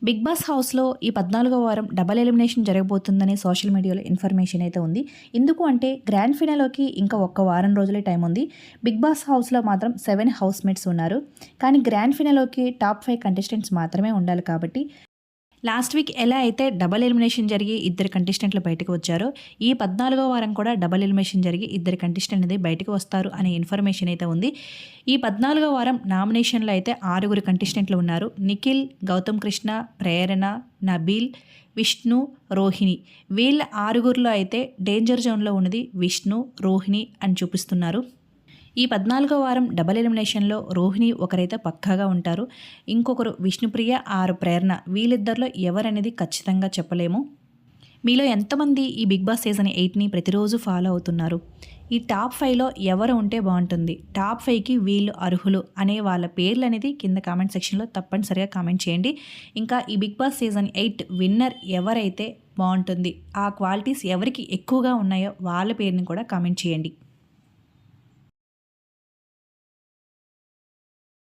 Big boss హౌస్‌లో ఈ 14వ వారం డబుల్ ఎలిమినేషన్ జరగబోతుందని సోషల్ మీడియాలో ఇన్ఫర్మేషన్ అయితే ఉంది. ఎందుకు అంటే గ్రాండ్ ఫినాలేకి ఇంకా ఒక్క వారం రోజులే టైం ఉంది. బిగ్ బాస్ హౌస్‌లో మాత్రం 7 హౌస్‌మేట్స్ ఉన్నారు. కానీ గ్రాండ్ ఫినాలేకి టాప్ 5 కంటెస్టెంట్స్ మాత్రమే ఉండాలి కాబట్టి లాస్ట్ వీక్ ఎలా అయితే డబుల్ ఎలిమినేషన్ జరిగి ఇద్దరు కంటెస్టెంట్లు బయటకు వచ్చారో, ఈ 14వ వారం కూడా డబుల్ ఎలిమినేషన్ జరిగి ఇద్దరు కంటెస్టెంట్ అనేది బయటకు వస్తారు అనే ఇన్ఫర్మేషన్ అయితే ఉంది. ఈ 14వ వారం నామినేషన్లో అయితే 6 కంటెస్టెంట్లు ఉన్నారు. నిఖిల్, గౌతమ్ కృష్ణ, ప్రేరణ, నబీల్, విష్ణు, రోహిణి. వీళ్ళ 6గురిలో అయితే డేంజర్ జోన్లో ఉన్నది విష్ణు, రోహిణి అని చూపిస్తున్నారు. ఈ 14వ వారం డబుల్ ఎలిమినేషన్లో రోహిణి ఒకరైతే పక్కాగా ఉంటారు. ఇంకొకరు విష్ణుప్రియ ఆర్ ప్రేరణ. వీళ్ళిద్దరిలో ఎవరనేది ఖచ్చితంగా చెప్పలేము. మీలో ఎంతమంది ఈ బిగ్ బాస్ సీజన్ 8ని ప్రతిరోజు ఫాలో అవుతున్నారు? ఈ టాప్ 5లో ఎవరు ఉంటే బాగుంటుంది, టాప్ 5కి వీళ్ళు అర్హులు అనే వాళ్ళ పేర్లు అనేది కింద కామెంట్ సెక్షన్లో తప్పనిసరిగా కామెంట్ చేయండి. ఇంకా ఈ బిగ్ బాస్ సీజన్ 8 విన్నర్ ఎవరైతే బాగుంటుంది, ఆ క్వాలిటీస్ ఎవరికి ఎక్కువగా ఉన్నాయో వాళ్ళ పేరుని కూడా కామెంట్ చేయండి.